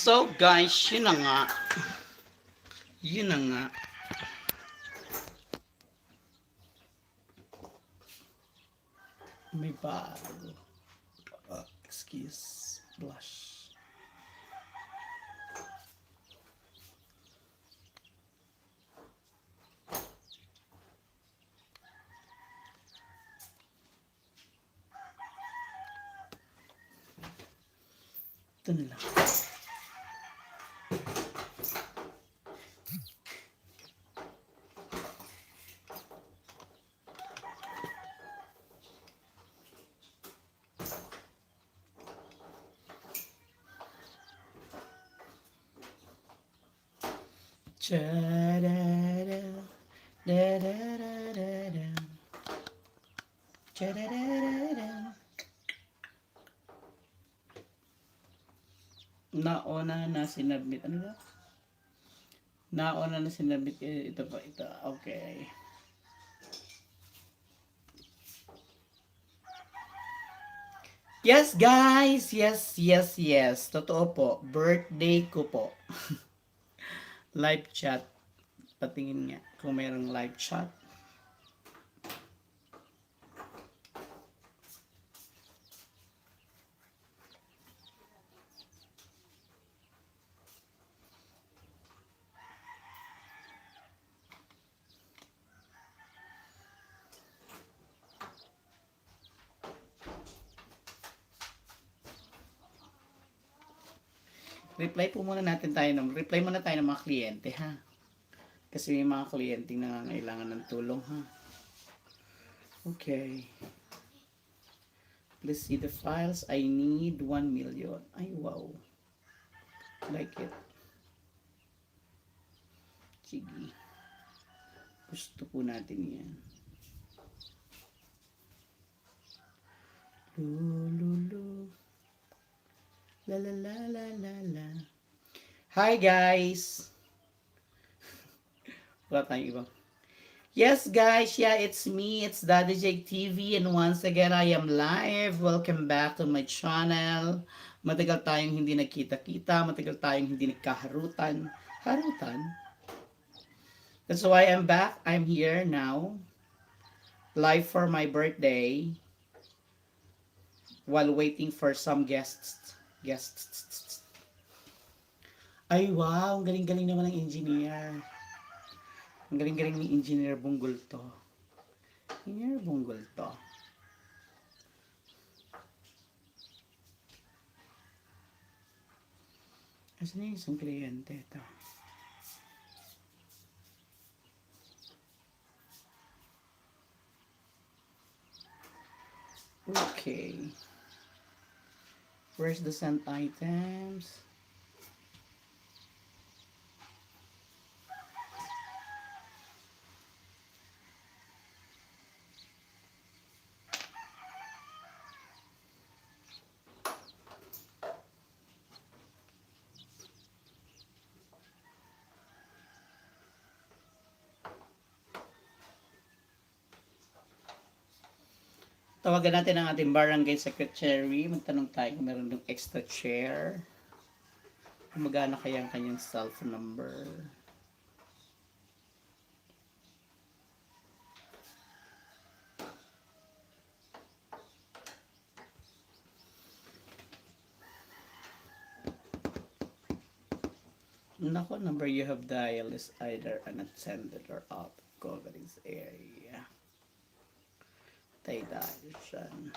So guys, yun na nga. Yun na nga. May bago. Excuse. Blush. Ito na lang. Cha-da-da, da-da-da-da-da. Cha-da-da-da-da. Nauna na sinabit. Ano ba? Nauna na sinabit. Ito pa. Ito. Okay. Yes, guys! Yes, yes, yes. Totoo po. Birthday ko po. Live chat. Patingin nga kung mayroong live chat. Reply muna tayo ng mga kliyente, ha? Kasi may mga kliyente na nangangailangan ng tulong, ha? Okay. Please see the files. I need 1 million. Ay, wow. Like it. Sige. Gusto po natin yan. Lululu. La la la la la la. Hi guys. Wala tayong iba. Yes guys, yeah, it's me. It's Daddy Jake TV, and once again I am live. Welcome back to my channel. Matagal tayong hindi nagkita-kita, matagal tayong hindi nagkaharutan. Harutan? That's why I'm back. I'm here now. Live for my birthday. While waiting for some guests. Ay, wow. Ang galing-galing naman ng engineer. Ang galing-galing ni Engineer Bunggulto. Engineer Bunggulto. Asan na yung isang kliyente ito? Okay. Where's the sent items? Tawagan natin ang ating barangay secretary. Magtanong tayo kung meron ng extra chair. Kung magana kaya ang kanyang cellphone number. Nako, number you have dialed is either unattended or out of coverage area. Tayo dahil siyan.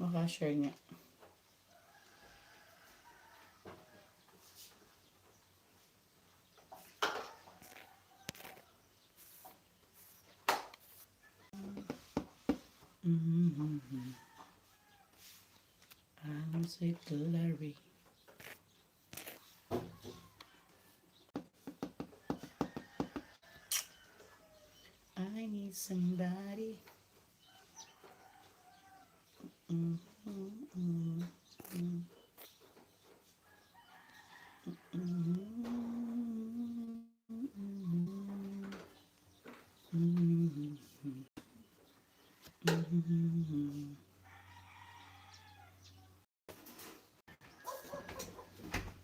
Maka-share niya. I'm sweet Larry. I need somebody. Mm, mm, mm, mm,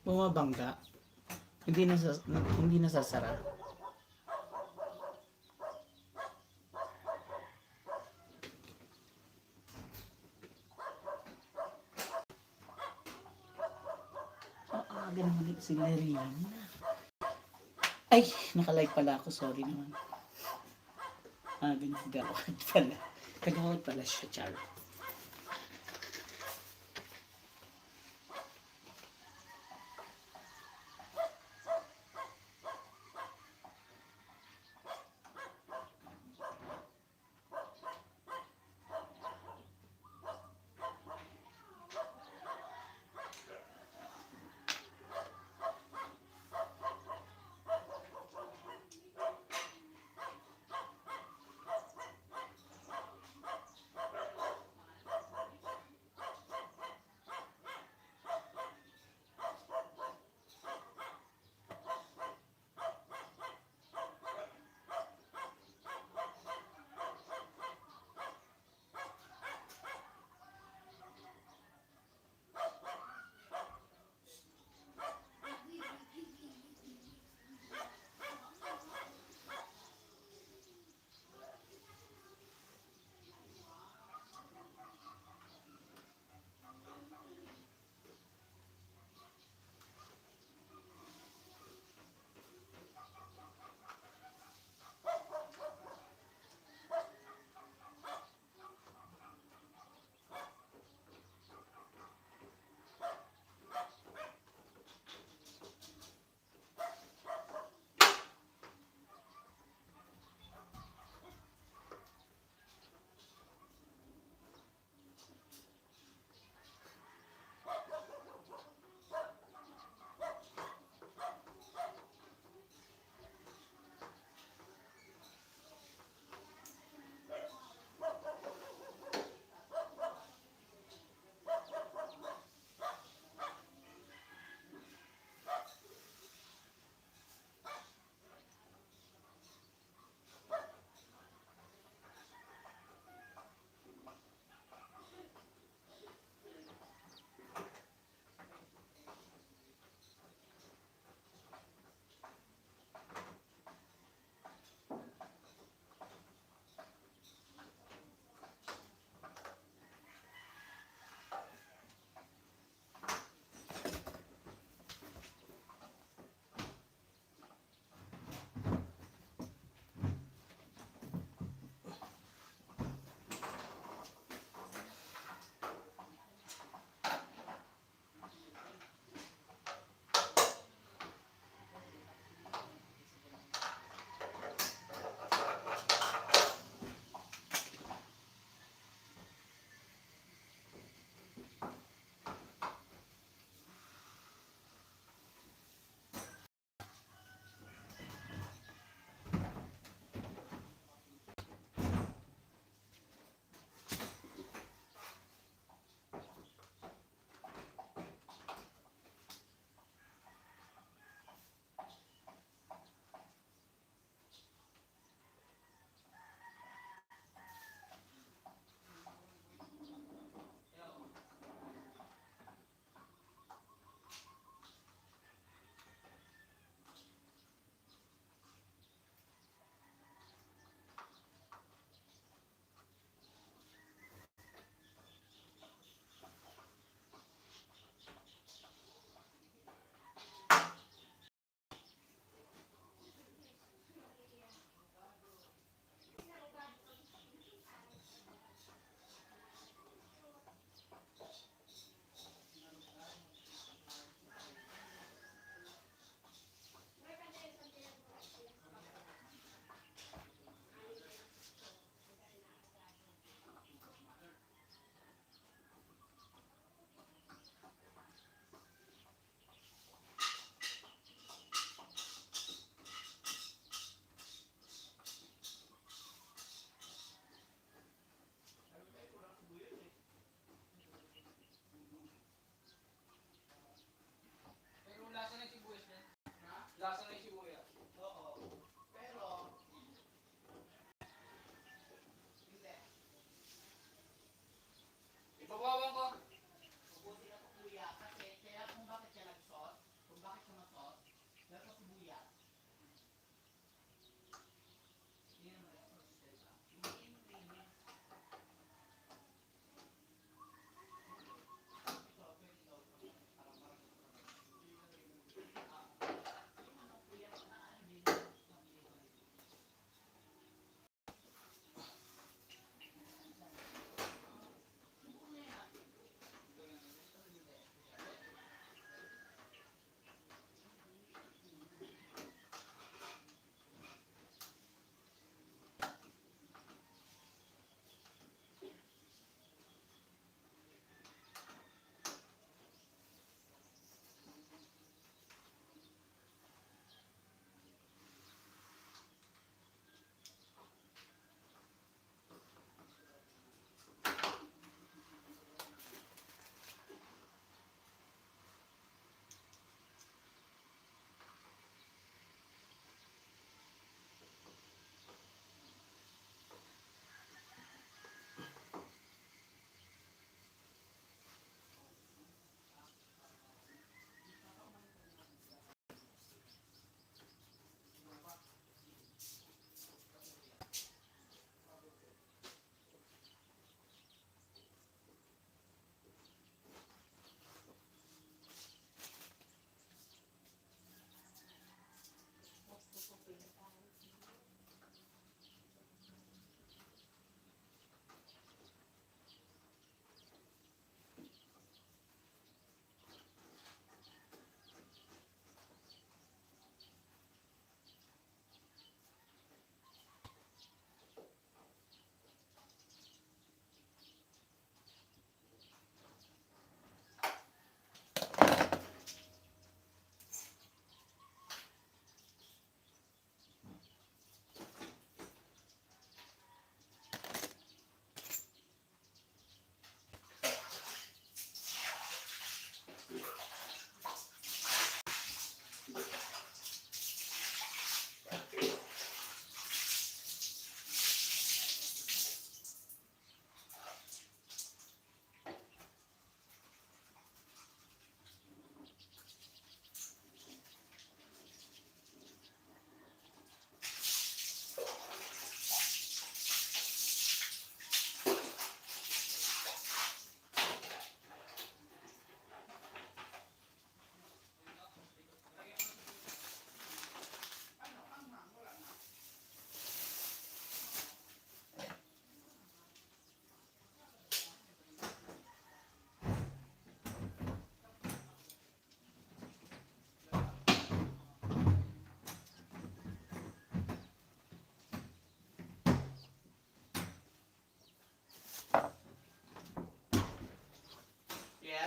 Bumabangga. Hindi nasasara. Ganun ulit si Lerian. Ay, nakalive pala ako. Sorry naman. Ganun. Gawad pala. Kagawad pala siya, Char.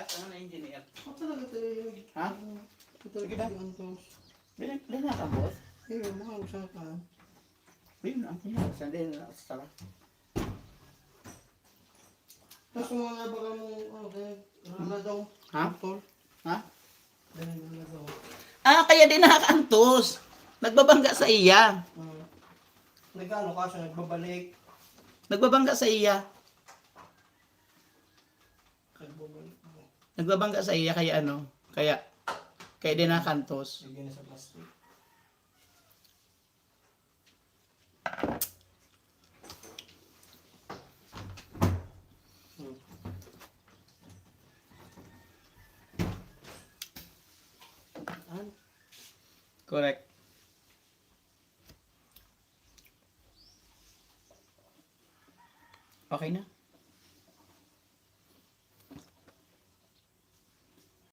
Ano na engineer? Talaga tayo. Ha? Sige ba? ba? Antos. Bilhin na ka, boss. Mahal sa ka. Bilhin na. Bilhin na. Sandali na. Tara. Tapos mga baka mong, okay, na daw. Ha? Tol. Ha? Dahil na daw. Kaya din nakakantos. Nagbabangga sa iya. Nagkano ka siya, nagbabalik. Nagbabangga sa iya. Nagbabalik. Nagbabangga sa iya kaya ano? Kaya din nakakantos. Sige na sa plastic. Correct. Okay na?